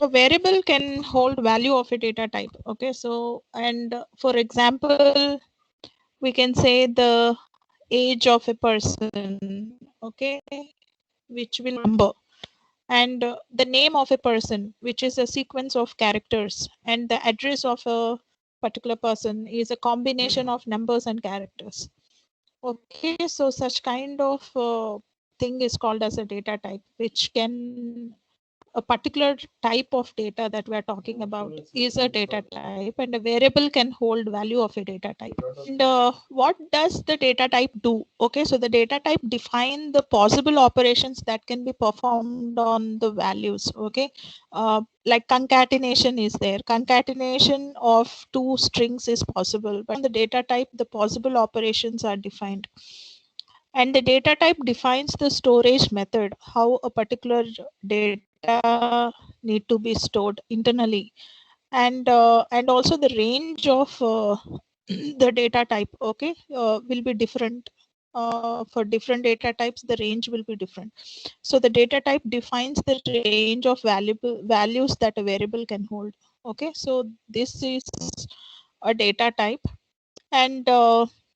a variable can hold value of a data type. Okay, so and for example, we can say the age of a person. Okay, which will number, and the name of a person, which is a sequence of characters, and the address of a particular person is a combination of numbers and characters. Okay, so such kind of thing is called as a data type, which can a particular type of data that we are talking about is a data type, and a variable can hold value of a data type. And what does the data type do? Okay, so the data type define the possible operations that can be performed on the values. Okay, like concatenation is there. Concatenation of two strings is possible, but on the data type, the possible operations are defined. And the data type defines the storage method, how a particular data need to be stored internally, and also the range of the data type. Okay, will be different. For different data types, the range will be different. So the data type defines the range of valuable values that a variable can hold. Okay, so this is a data type. And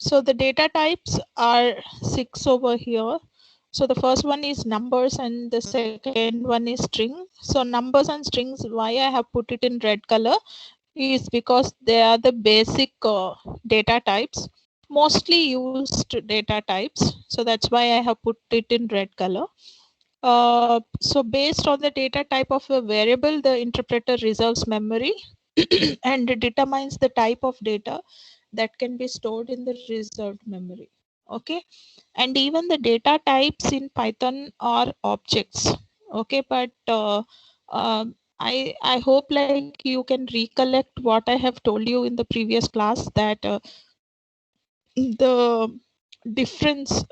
so the data types are 6 over here. So the first one is numbers and the second one is string. So numbers and strings, why I have put it in red color is because they are the basic data types, mostly used data types. So that's why I have put it in red color. So based on the data type of a variable, the interpreter reserves memory and determines the type of data that can be stored in the reserved memory. Okay, and even the data types in Python are objects. Okay, but I hope like you can recollect what I have told you in the previous class, that the difference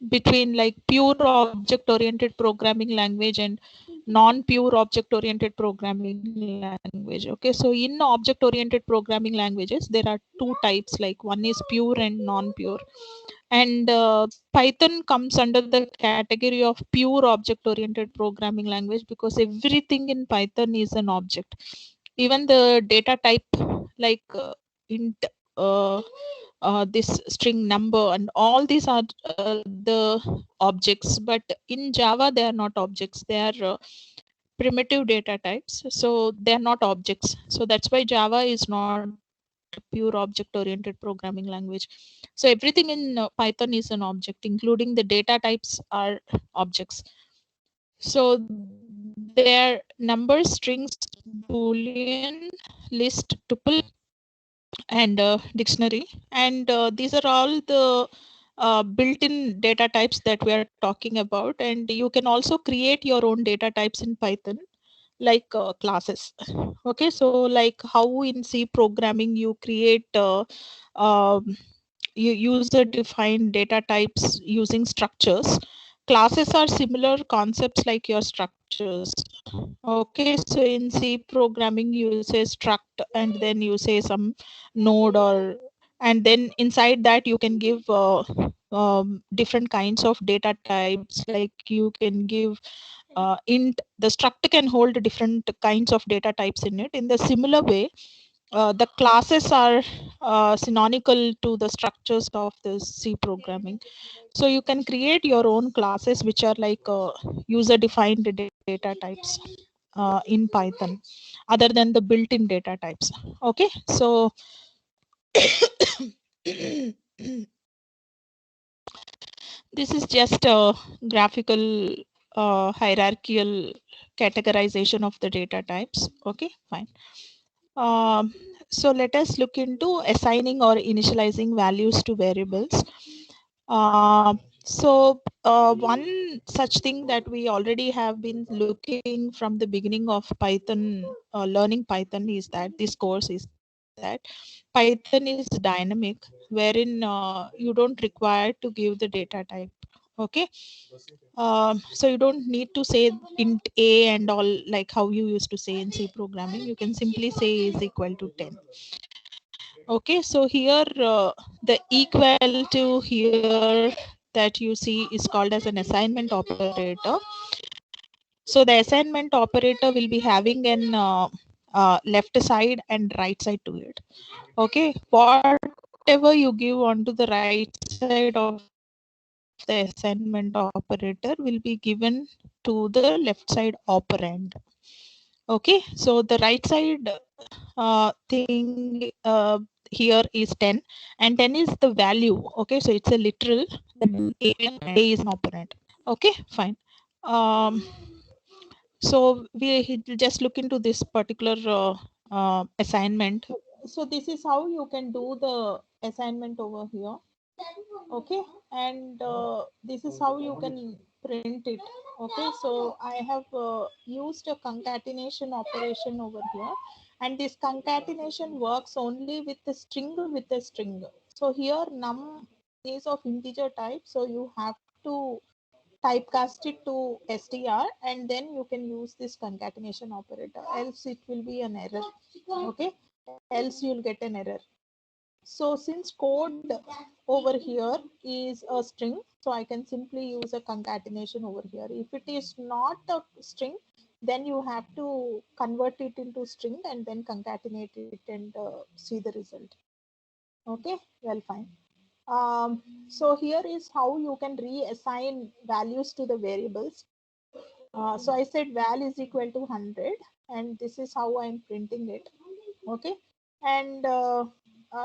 between like pure object oriented programming language and non-pure object oriented programming language. Okay, so in object oriented programming languages there are two types, like one is pure and non-pure. And Python comes under the category of pure object oriented programming language because everything in Python is an object. Even the data type, like int, uh, this string number, and all these are the objects. But in Java they are not objects, they are primitive data types, so they are not objects. So that's why Java is not pure object oriented programming language. So everything in Python is an object, including the data types are objects. So their numbers, strings, boolean, list, tuple, and dictionary. And these are all the built-in data types that we are talking about. And you can also create your own data types in Python, like classes. Okay, so like how in C programming you create user defined data types using structures, classes are similar concepts like your structures. Okay, so in C programming you say struct and then you say some node, or and then inside that you can give different kinds of data types, like you can give int. The struct can hold different kinds of data types in it. In the similar way, the classes are synonymical to the structures of the C programming. So you can create your own classes which are like user defined data types in Python, other than the built-in data types. Okay, so this is just a graphical hierarchical categorization of the data types. Okay, fine. So let us look into assigning or initializing values to variables. One such thing that we already have been looking from the beginning of Python, learning Python, is that this course is that Python is dynamic, wherein you don't require to give the data type. Okay, so you don't need to say int a and all like how you used to say in C programming. You can simply say is equal to 10. Okay, so here the equal to here that you see is called as an assignment operator. So the assignment operator will be having an left side and right side to it. Okay, whatever you give onto the right side of the assignment operator will be given to the left side operand. Okay, so the right side thing here is 10, and 10 is the value. Okay, so it's a literal, then A is an operand. Okay, fine. So we just look into this particular assignment. So this is how you can do the assignment over here. Okay, and this is how you can print it. Okay, so I have used a concatenation operation over here, and this concatenation works only with the string with the string. So here num is of integer type, so you have to typecast it to str, and then you can use this concatenation operator, else it will be an error. Okay, else you'll get an error. So since code over here is a string, so I can simply use a concatenation over here. If it is not a string, then you have to convert it into string and then concatenate it and see the result. Okay, well, fine. So here is how you can reassign values to the variables. So I said val is equal to 100, and this is how I'm printing it. Okay, and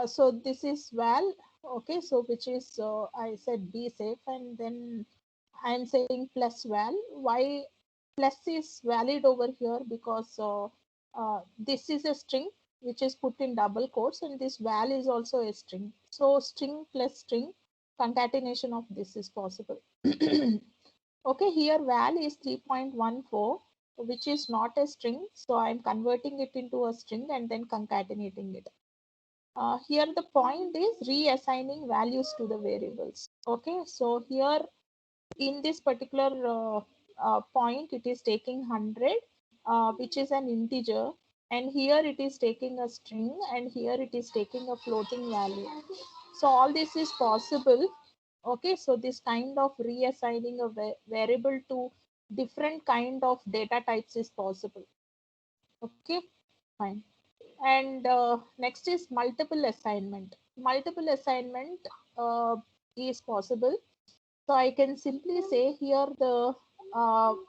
so this is val. Okay, so which is I said be safe, and then I'm saying plus val. Why plus is valid over here? Because this is a string which is put in double quotes, and this val is also a string. So string plus string concatenation of this is possible. Okay, here val is 3.14, which is not a string. So I'm converting it into a string and then concatenating it. Here the point is reassigning values to the variables. Okay, so here in this particular point, it is taking 100, which is an integer, and here it is taking a string, and here it is taking a floating value. So all this is possible. Okay, so this kind of reassigning a variable to different kind of data types is possible. Okay, fine. And next is multiple assignment. Multiple assignment is possible. So I can simply say here the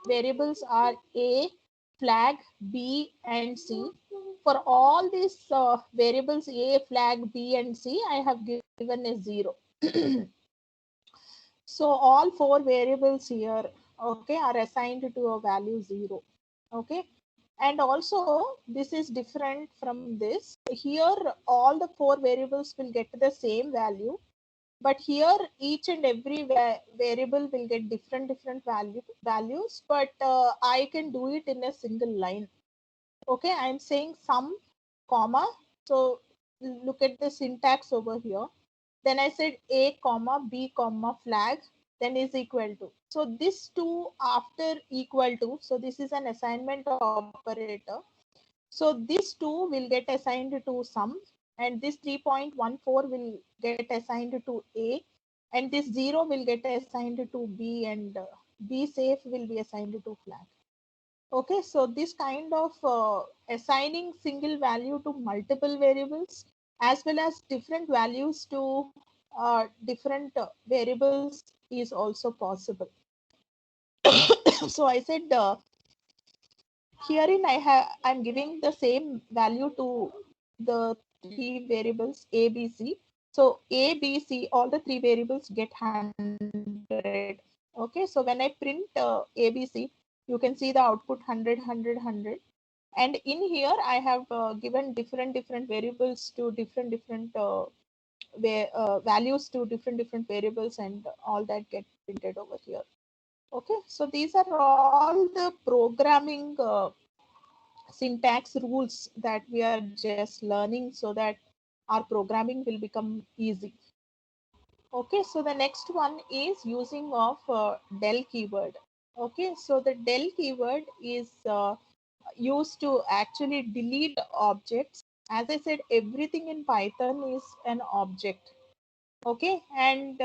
variables are A, flag, B, and C. For all these variables A, flag, B, and C, I have given a 0. So all four variables here, okay, are assigned to a value 0. Okay, and also this is different from this. Here all the four variables will get the same value, but here each and every variable will get different values, but I can do it in a single line. Okay, I'm saying sum comma, so look at the syntax over here. Then I said a comma b comma flag, then is equal to. So this two after equal to, so this is an assignment operator. So this 2 will get assigned to sum, and this 3.14 will get assigned to A, and this 0 will get assigned to B, and B safe will be assigned to flag. Okay, so this kind of assigning single value to multiple variables as well as different values to different variables is also possible. So I said herein I'm giving the same value to the three variables A, B, C. So A, B, C, all the three variables get 100. Okay, so when I print A, B, C, you can see the output 100, 100, 100. And in here, I have given different variables to different values to different variables, and all that get printed over here. Okay, so these are all the programming syntax rules that we are just learning so that our programming will become easy. Okay, so the next one is using of del keyword. Okay, so the del keyword is used to actually delete objects. As I said, everything in Python is an object. Okay, and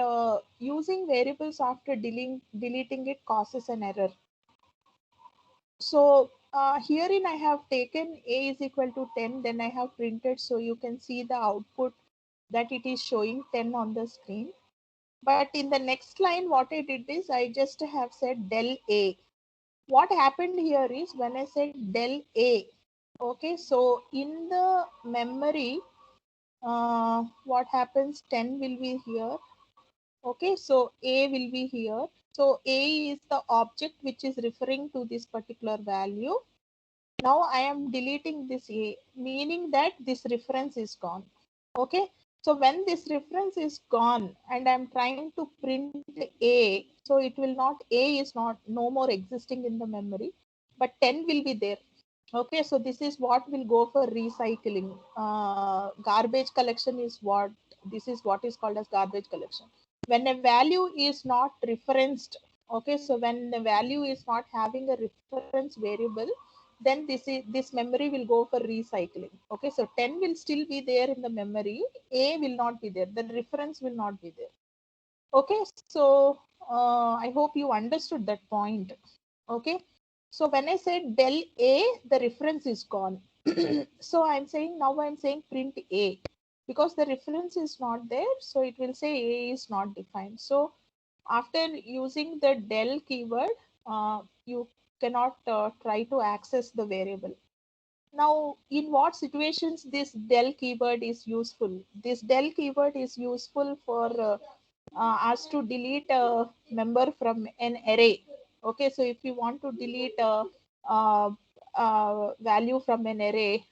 using variables after deleting it causes an error. So herein I have taken a is equal to 10, then I have printed, so you can see the output that it is showing 10 on the screen. But in the next line, what I did is I just have said del A. What happened here is when I said del A, okay, so in the memory, what happens, 10 will be here, okay, so A will be here. So A is the object which is referring to this particular value. Now I am deleting this A, meaning that this reference is gone. Okay. So when this reference is gone and I'm trying to print A, so it will not, A is not no more existing in the memory, but 10 will be there. Okay. So this is what will go for recycling. Garbage collection is what, this is what is called as garbage collection. When a value is not referenced, okay, so when the value is not having a reference variable, then this memory will go for recycling. Okay, so 10 will still be there in the memory, A will not be there, the reference will not be there. Okay, so I hope you understood that point. Okay, so when I said del A, the reference is gone. So I'm saying, now I'm saying print A, because the reference is not there, so it will say A is not defined. So after using the del keyword, you cannot try to access the variable. Now, in what situations this del keyword is useful? This del keyword is useful for us to delete a member from an array. Okay, so if you want to delete a value from an array,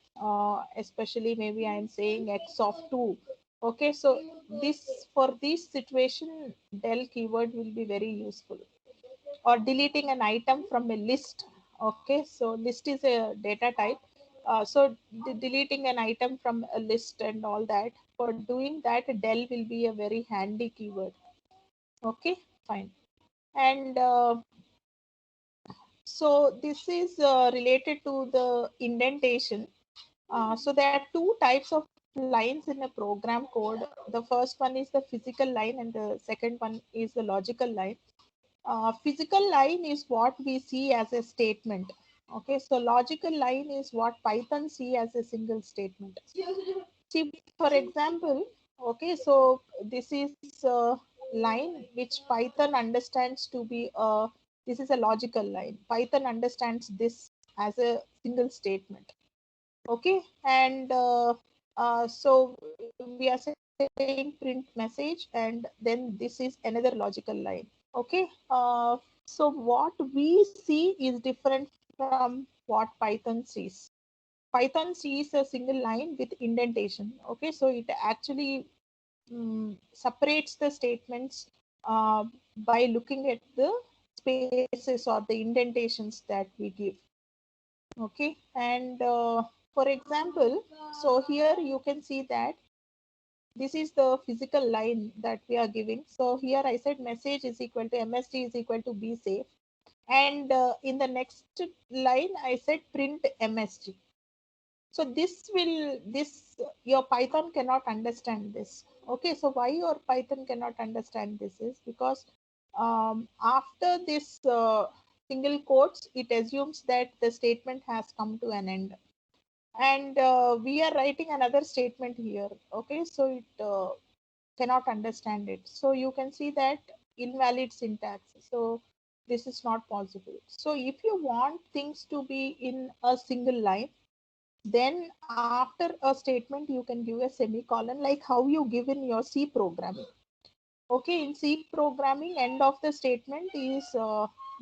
especially maybe I'm saying x of 2. Okay, so this, for this situation, del keyword will be very useful. Or deleting an item from a list. Okay, so list is a data type. So deleting an item from a list and all that, for doing that, del will be a very handy keyword. Okay, fine. And so this is related to the indentation. So there are two types of lines in a program code. The first one is the physical line and the second one is the logical line. Physical line is what we see as a statement. Okay, so logical line is what Python see as a single statement. See, for example, okay, so this is a line which Python understands to be a, this is a logical line. Python understands this as a single statement. Okay, and so we are saying print message, and then this is another logical line. Okay, so what we see is different from what Python sees. Python sees a single line with indentation. Okay, so it actually separates the statements by looking at the spaces or the indentations that we give. Okay, and for example, so here you can see that this is the physical line that we are giving. So here I said message is equal to msg is equal to be safe, and in the next line I said print msg. So this will, this, your Python cannot understand this. Okay, so why your Python cannot understand this is because after this single quotes, it assumes that the statement has come to an end, and we are writing another statement here. Okay, so it cannot understand it. So you can see that invalid syntax. So this is not possible. So if you want things to be in a single line, then after a statement you can give a semicolon, like how you give in your C programming. Okay, in C programming, end of the statement is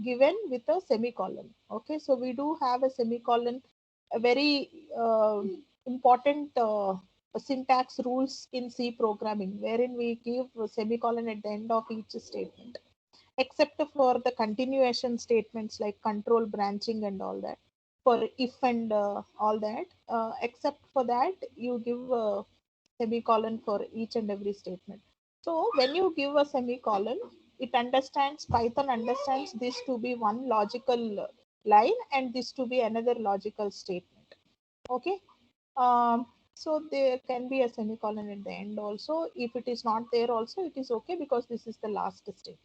given with a semicolon. Okay, so we do have a semicolon, a very important syntax rules in C programming, wherein we give a semicolon at the end of each statement, except for the continuation statements like control branching and all that, for if and all that. Except for that, you give a semicolon for each and every statement. So when you give a semicolon, it understands, Python understands this to be one logical line and this to be another logical statement. Okay. So there can be a semicolon at the end also. If it is not there also, it is okay, because this is the last statement.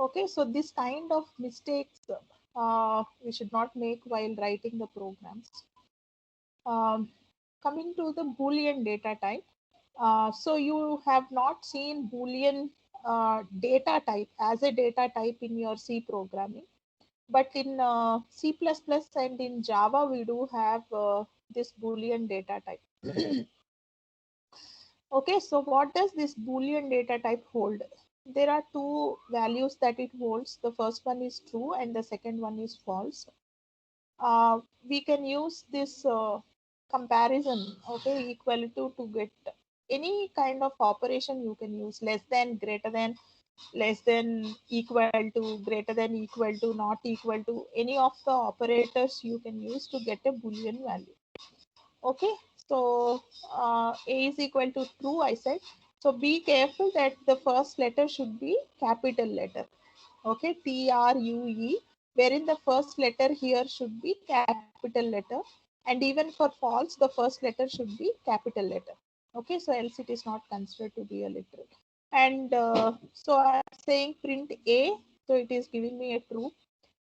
Okay, so this kind of mistakes we should not make while writing the programs. Um, Coming to the Boolean data type. So you have not seen Boolean data type as a data type in your C programming, but in C++ and in Java, we do have this Boolean data type. Okay, so what does this Boolean data type hold? There are two values that it holds. The first one is true and the second one is false. We can use this comparison, okay, equal to get any kind of operation you can use, less than, greater than, less than, equal to, greater than, equal to, not equal to, any of the operators you can use to get a Boolean value. Okay, so A is equal to true, I said. So be careful that the first letter should be capital letter. Okay, TRUE, wherein the first letter here should be capital letter. And even for false, the first letter should be capital letter. Okay, so else it is not considered to be a literal. And so I'm saying print A, so it is giving me a true.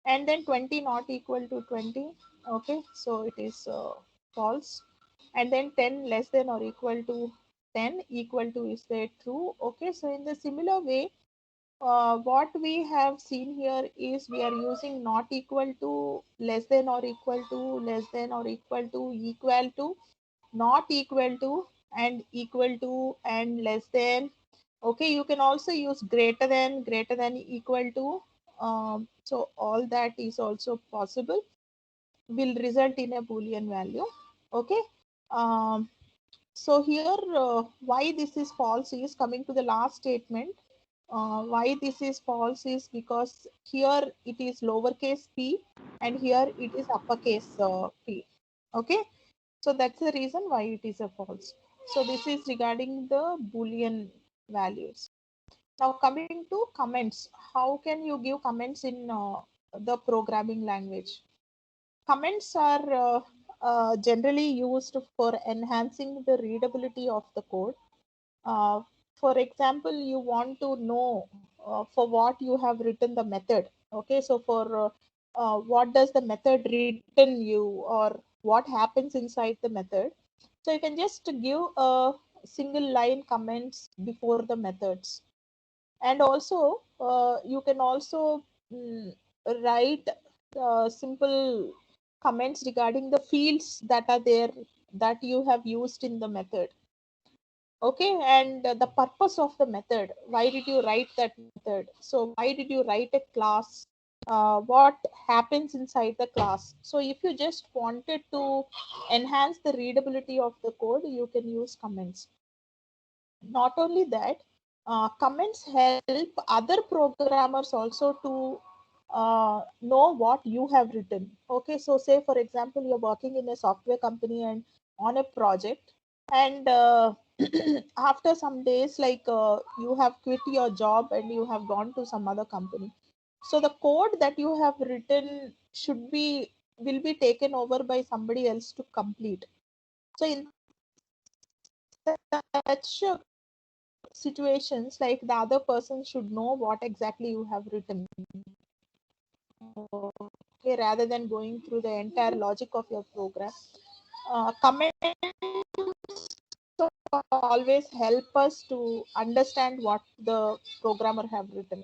And then 20 not equal to 20. Okay, so it is false. And then 10 less than or equal to 10, equal to is there true. Okay, so in the similar way, what we have seen here is we are using not equal to, less than or equal to, less than or equal to, not equal to, and equal to, and less than. Okay, you can also use greater than, equal to. So all that is also possible, will result in a Boolean value. Okay. Um, so here, why this is false is coming to the last statement. Why this is false is because here it is lowercase p and here it is uppercase p. Okay, so that's the reason why it is a false. So this is regarding the Boolean values. Now coming to comments, how can you give comments in the programming language? Comments are generally used for enhancing the readability of the code. Uh, for example, you want to know for what you have written the method. Okay, so for what does the method return you, or what happens inside the method. So you can just give a single line comments before the methods. And also you can also write simple comments regarding the fields that are there that you have used in the method. Okay, and the purpose of the method, why did you write that method, so why did you write a class, what happens inside the class. So if you just wanted to enhance the readability of the code, you can use comments. Not only that, comments help other programmers also to know what you have written. Okay, so say for example, you're working in a software company and on a project, and after some days, like you have quit your job and you have gone to some other company. So the code that you have written should be will be taken over by somebody else to complete. So in such situations, like the other person should know what exactly you have written, okay, rather than going through the entire logic of your program. Comments always help us to understand what the programmer have written.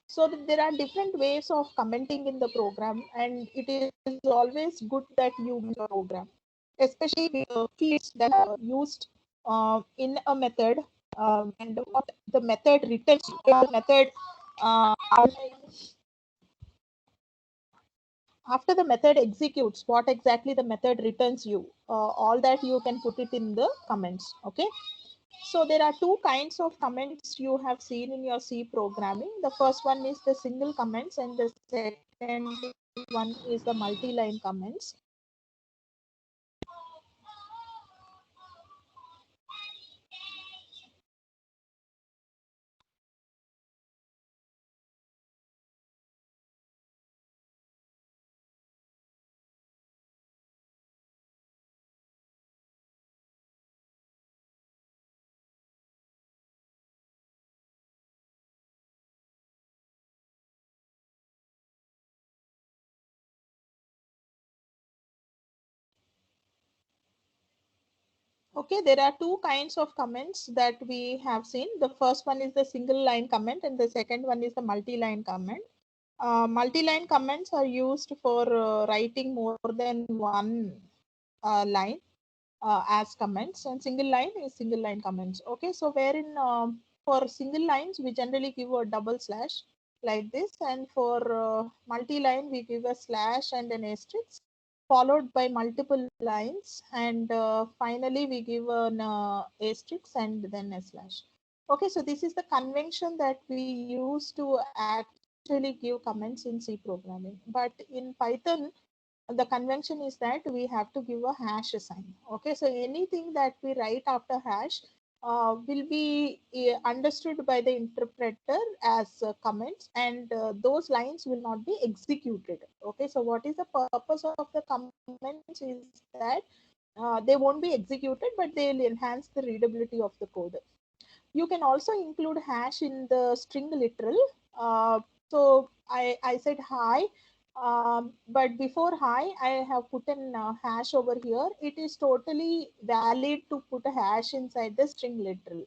So there are different ways of commenting in the program, and it is always good that you use your program, especially with fields that are used in a method, and what the method returns, the method uh, after the method executes, what exactly the method returns you, all that you can put it in the comments. Okay, so there are two kinds of comments you have seen in your C programming. The first one is the single comments and the second one is the multi-line comments. Okay, there are two kinds of comments that we have seen. The first one is the single line comment and the second one is the multi-line comment. Multi-line comments are used for writing more than one line as comments, and single line is single line comments. Okay, so wherein for single lines we generally give a double slash like this, and for multi-line we give a slash and an asterisk followed by multiple lines, and finally we give an asterisk and then a slash. Okay, so this is the convention that we use to actually give comments in C programming, but in Python the convention is that we have to give a hash sign. Okay, so anything that we write after hash will be understood by the interpreter as comments, and those lines will not be executed. Okay, so what is the purpose of the comments is that they won't be executed, but they will enhance the readability of the code. You can also include hash in the string literal. So I said hi, but before hi, I have put an hash over here. It is totally valid to put a hash inside the string literal.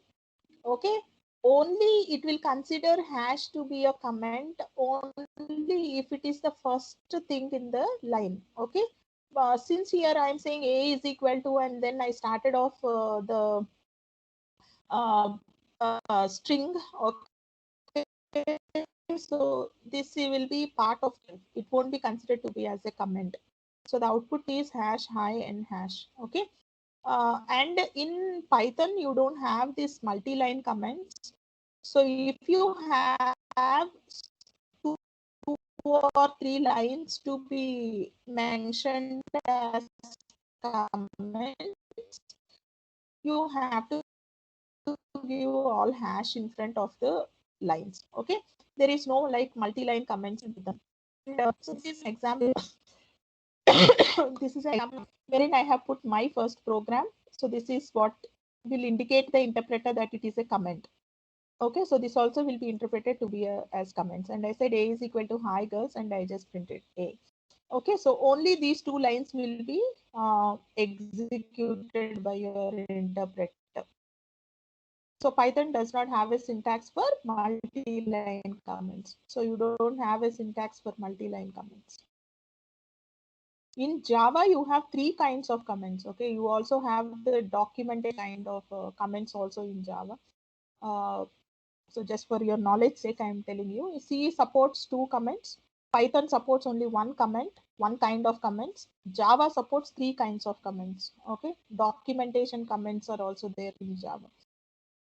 Okay, only it will consider hash to be a comment only if it is the first thing in the line. Okay, since here I am saying a is equal to, and then I started off the uh, string. Okay, so this will be part of it. It won't be considered to be as a comment. So the output is hash hi and hash. Okay, and in Python you don't have this multi-line comments. So if you have two or three lines to be mentioned as comments, you have to give all hash in front of the lines. Okay, there is no like multi-line comments in Python. And so this is an example. This is an example wherein I have put my first program. So this is what will indicate the interpreter that it is a comment. Okay, so this also will be interpreted to be as comments. And I said a is equal to hi girls, and I just printed a. Okay, so only these two lines will be executed by your interpreter. So Python does not have a syntax for multi-line comments. So you don't have a syntax for multi-line comments. In Java, you have three kinds of comments. Okay, you also have the documented kind of comments also in Java. So just for your knowledge sake, I am telling you, C supports two comments. Python supports only one comment, one kind of comments. Java supports three kinds of comments. Okay, documentation comments are also there in Java.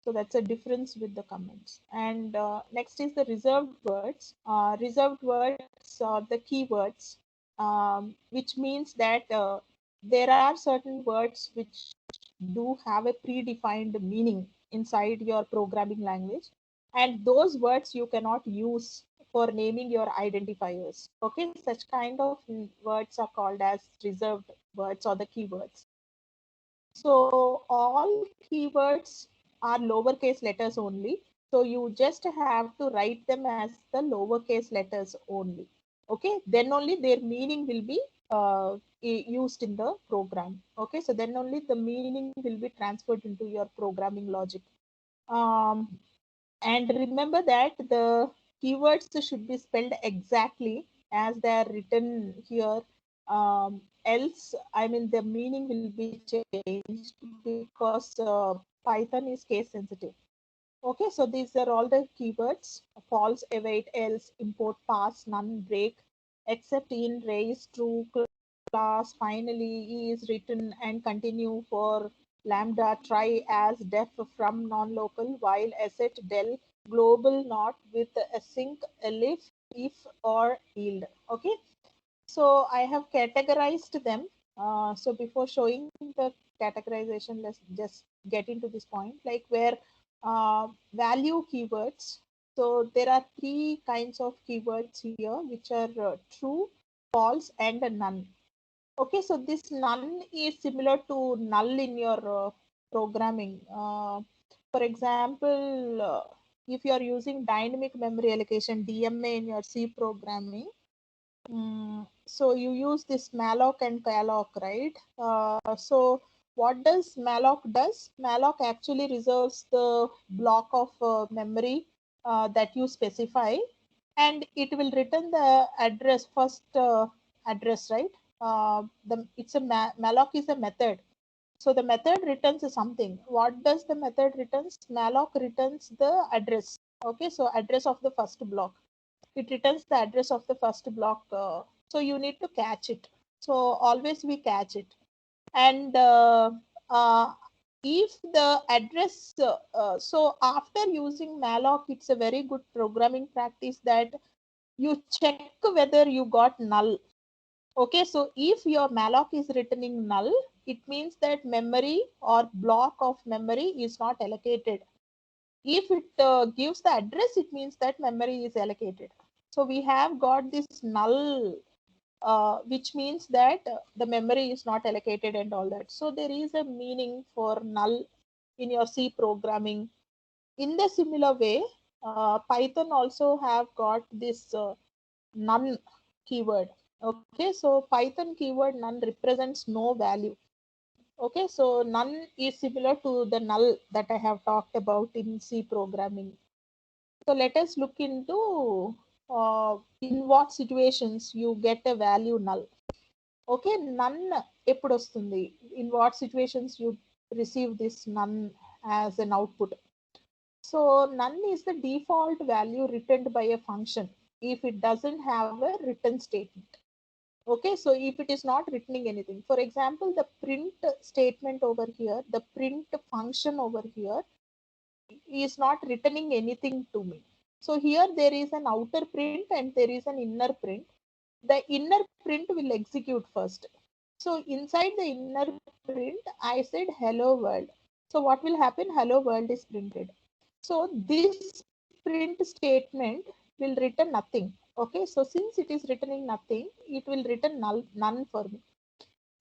So that's a difference with the comments. And next is the reserved words. Reserved words are the keywords, which means that there are certain words which do have a predefined meaning inside your programming language. And those words you cannot use for naming your identifiers. Okay, such kind of words are called as reserved words or the keywords. So all keywords are lowercase letters only. So you just have to write them as the lowercase letters only. Okay, then only their meaning will be used in the program. Okay, so then only the meaning will be transferred into your programming logic. And remember that the keywords should be spelled exactly as they are written here. Else, I mean, the meaning will be changed because Python is case sensitive. Okay, so these are all the keywords: false, await, else, import, pass, none, break, except, in, raise, true, class, finally, is, written, and continue, for, lambda, try, as, def, from, non-local, while, asset, del, global, not, with, async, elif, if, or yield. Okay, so I have categorized them. So before showing the categorization, let's just get into this point, like where value keywords. So there are three kinds of keywords here, which are true, false, and none. Okay, so this none is similar to null in your programming. For example, if you are using dynamic memory allocation DMA in your C programming, so you use this malloc and calloc, right? So what does malloc does? Malloc actually reserves the block of memory that you specify, and it will return the address first address, right? It's a malloc is a method, so the method returns something. What does the method returns? Malloc returns the address. Okay, so address of the first block. It returns the address of the first block. So you need to catch it. So always we catch it. And uh, if the address, so after using malloc, it's a very good programming practice that you check whether you got null. Okay, so if your malloc is returning null, it means that memory or block of memory is not allocated. If it gives the address, it means that memory is allocated. So we have got this null, which means that the memory is not allocated and all that. So there is a meaning for null in your C programming. In the similar way, Python also have got this none keyword. Okay, so Python keyword none represents no value. Okay, so none is similar to the null that I have talked about in C programming. So let us look into in what situations you get a value null. Okay, none ఎప్పుడు వస్తుంది? In what situations you receive this none as an output? So none is the default value returned by a function if it doesn't have a written statement. Okay, so if it is not returning anything, for example, the print statement over here, the print function over here is not returning anything to me. So here there is an outer print and there is an inner print. The inner print will execute first. So inside the inner print, I said hello world. So what will happen? Hello world is printed. So this print statement will return nothing. Okay, so since it is returning nothing, it will return null, none for me.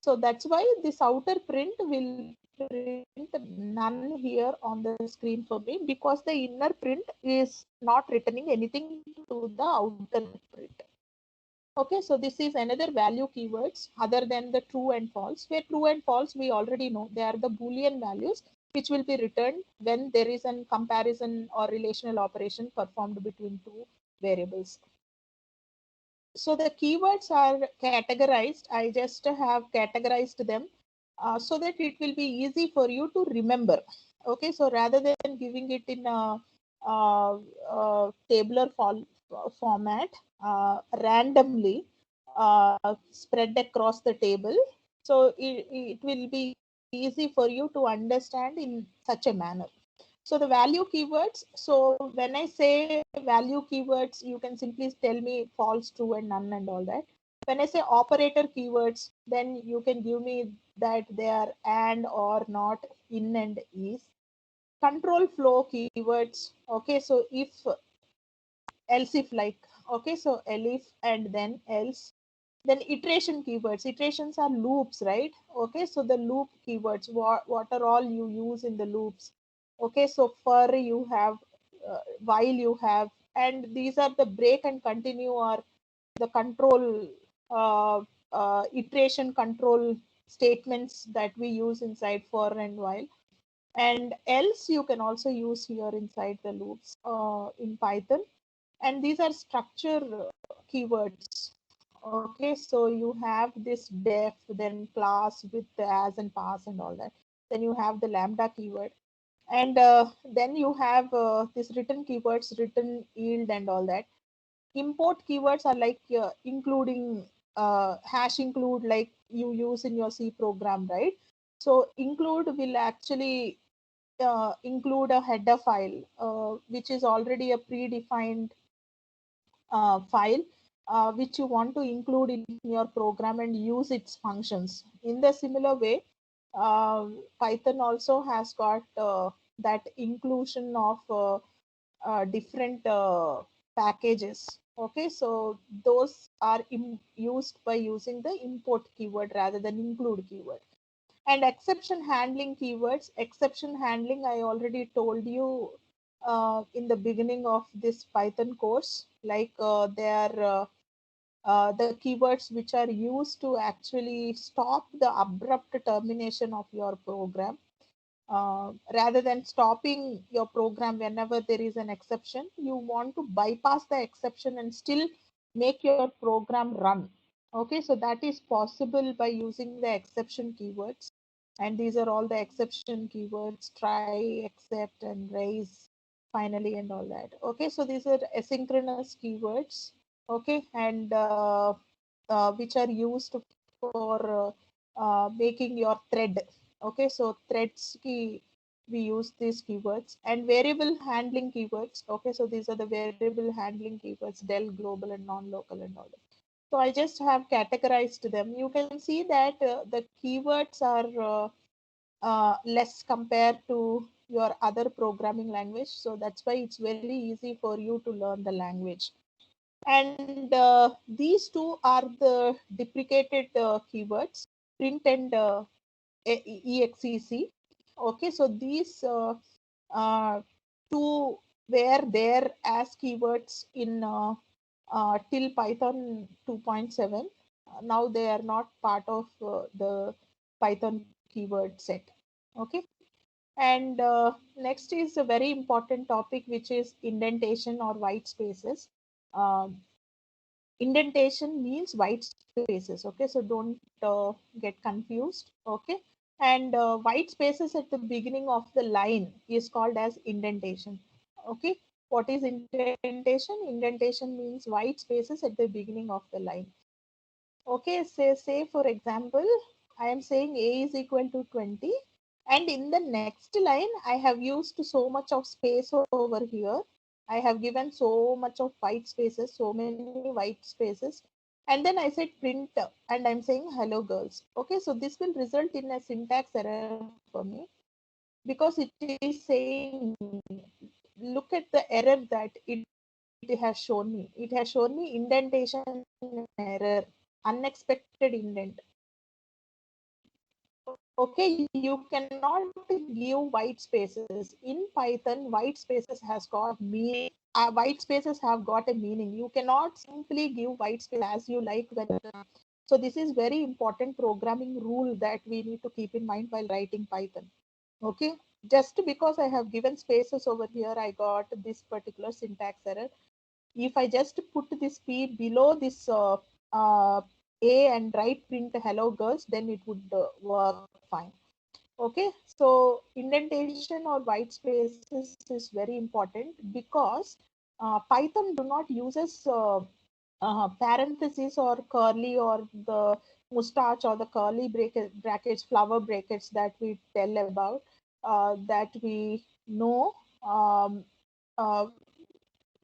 So that's why this outer print will print none here on the screen for me, because the inner print is not returning anything to the outer print. Okay, so this is another value keywords other than the true and false, where true and false we already know they are the Boolean values which will be returned when there is a comparison or relational operation performed between two variables. So the keywords are categorized. I just have categorized them so that it will be easy for you to remember. Okay, so rather than giving it in a tabular format randomly spread across the table, so it will be easy for you to understand in such a manner. So the value keywords, so when I say value keywords, you can simply tell me false, true, and none and all that. When I say operator keywords, then you can give me that they are and, or, not, in, and is. Control flow keywords. Okay, so if, else if, like, okay, so elif and then else. Then iteration keywords. Iterations are loops, right? Okay, so the loop keywords, what are all you use in the loops? Okay, so for you have, while you have, and these are the break and continue or the control, iteration control statements that we use inside for and while. And else you can also use here inside the loops in Python. And these are structure keywords. Okay, so you have this def, then class with the as and pass and all that. Then you have the lambda keyword, and then you have this written keywords, written yield and all that. Import keywords are like including hash include, like you use in your C program, right? So include will actually include a header file, which is already a predefined file which you want to include in your program and use its functions. In the similar way, Python also has got that inclusion of different packages. Okay, so those are used by using the import keyword rather than include keyword. And exception handling keywords. Exception handling, I already told you in the beginning of this Python course, like they are the keywords which are used to actually stop the abrupt termination of your program. Rather than stopping your program whenever there is an exception, you want to bypass the exception and still make your program run. Okay, so that is possible by using the exception keywords. And these are all the exception keywords: try, except, and raise, finally, and all that. Okay, so these are asynchronous keywords. Okay, and which are used for making your thread. Okay, so threads key, we use these keywords. And variable handling keywords. Okay, so these are the variable handling keywords: del, global, and non-local, and all that. So I just have categorized them. You can see that the keywords are less compared to your other programming language. So that's why it's very easy for you to learn the language. And these two are the deprecated keywords: print and exec. Okay, so these uh, two were there as keywords in till Python 2.7. Now they are not part of the Python keyword set. Okay, and next is a very important topic, which is indentation or white spaces. Um, Indentation means white spaces. Okay, so don't get confused. Okay, and white spaces at the beginning of the line is called as indentation. Okay, what is indentation? Indentation means white spaces at the beginning of the line. Okay, say for example, I am saying a is equal to 20, and in the next line I have used so much of space over here. I have given so much of white spaces, so many white spaces, and then I said print, and I'm saying hello girls. Okay, so this will result in a syntax error for me, because it is saying, look at the error that it has shown me. It has shown me indentation error, unexpected indent. Okay, you cannot give white spaces. In Python, white spaces has got meaning. White spaces have got a meaning. You cannot simply give white space as you like. So this is very important programming rule that we need to keep in mind while writing Python. Okay, just because I have given spaces over here, I got this particular syntax error. If I just put this P below this uh, A and write print hello girls, then it would work fine. Okay, so indentation or white spaces is very important, because Python do not uses parentheses or curly or the mustache or the curly brackets, flower brackets that we tell about, that we know. Um, uh,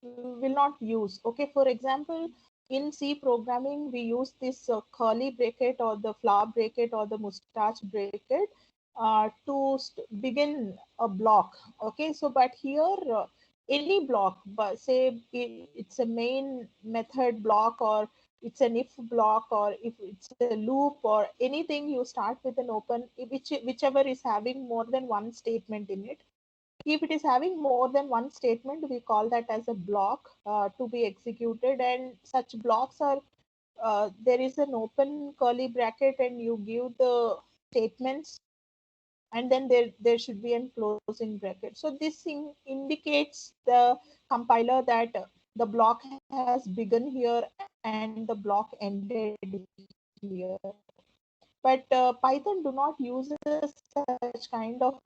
will not use. Okay, for example, in C programming, we use this curly bracket or the flower bracket or the mustache bracket to begin a block. Okay, so but here any block, but say it's a main method block, or it's an if block, or if it's a loop or anything, you start with an open, whichever is having more than one statement in it. If it is having more than one statement, we call that as a block to be executed. And such blocks are, there is an open curly bracket and you give the statements, and then there should be a closing bracket. So this indicates the compiler that the block has begun here and the block ended here. But Python do not use such kind of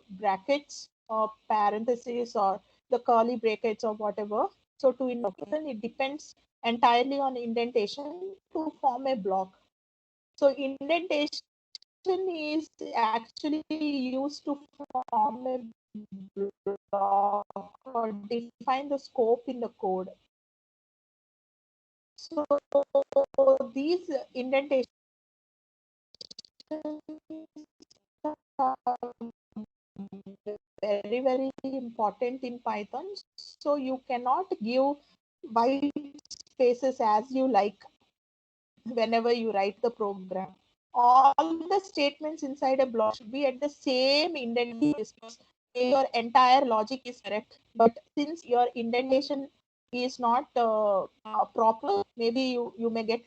brackets or parentheses or the curly brackets or whatever. So to indentation, it depends entirely on indentation to form a block. So indentation is actually used to form a block or define the scope in the code. So these indentations are very important in Python. So you cannot give white spaces as you like whenever you write the program. All the statements inside a block should be at the same indentation. Your entire logic is correct, but since your indentation is not proper, maybe you may get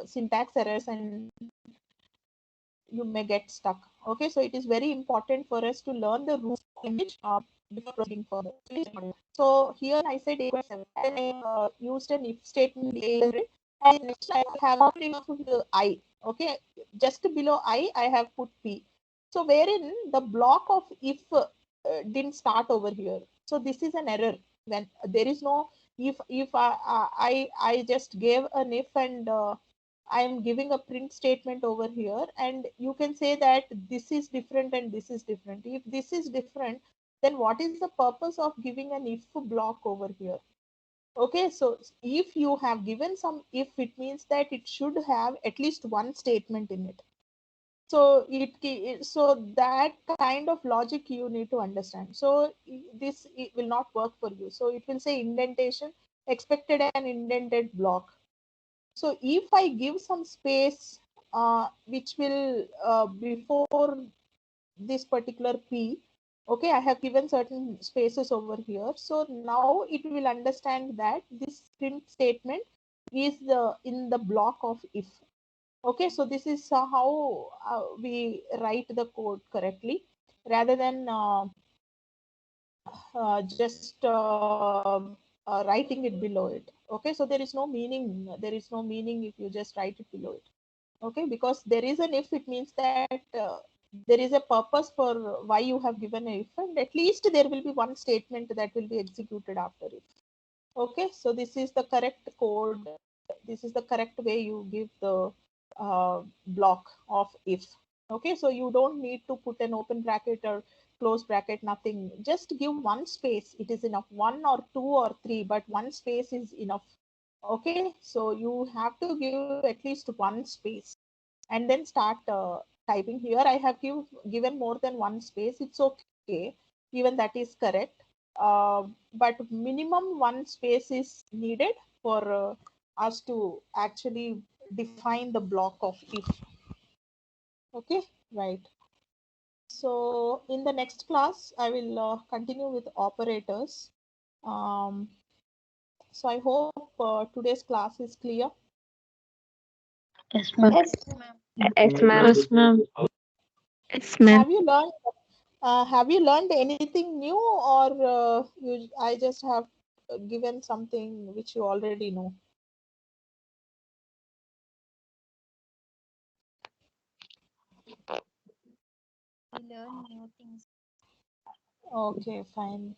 syntax errors and you may get stuck. Okay, so it is very important for us to learn the root language before proceeding further. So here I said equals 7, and I used an if statement later, and next I have put I. Okay, just below I have put P. So wherein the block of if didn't start over here. So this is an error when there is no if I just gave an if and I am giving a print statement over here, and you can say that this is different and this is different. If this is different, then what is the purpose of giving an if block over here? Okay, so if you have given some if, it means that it should have at least one statement in it. So so that kind of logic you need to understand. So this it will not work for you. So it will say indentation expected an indented block. So if I give some space, which will before this particular P, okay, I have given certain spaces over here. So now it will understand that this print statement is in the block of if. Okay, so this is how we write the code correctly, rather than just writing it below it. Okay, so there is no meaning. There is no meaning if you just write it below it. Okay, because there is an if, it means that there is a purpose for why you have given a if, and at least there will be one statement that will be executed after it. Okay, so this is the correct code. This is the correct way you give the block of if. Okay, so you don't need to put an open bracket or close bracket, nothing. Just give one space. It is enough. One or two or three, but one space is enough. Okay, so you have to give at least one space and then start typing. Here I have given more than one space. It's okay, even that is correct. But minimum one space is needed for us to actually define the block of if. Okay, right. So in the next class, I will continue with operators. So I hope today's class is clear. Yes, ma'am. Yes, Yes, ma'am. yes, ma'am. Yes, ma'am. Have you learned anything new, or I just have given something which you already know? We learn new things. Okay, fine.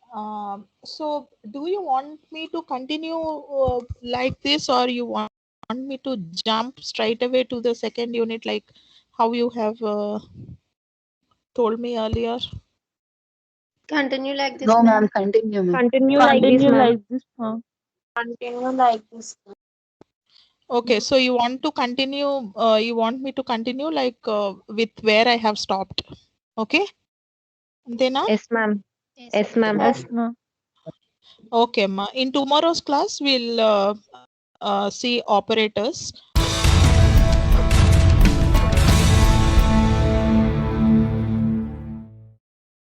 So do you want me to continue like this, or you want me to jump straight away to the second unit, like how you have told me earlier? Continue like this, No, ma'am. ma'am. Continue, ma'am. Continue like this, Continue ma'am. like this, ma'am. Continue like this. Okay, so you want to continue, you want me to continue like with where I have stopped. Okay, Dena? Yes, ma'am. Yes, Yes, ma'am. Yes, ma'am. Okay, ma. In tomorrow's class, we'll see operators.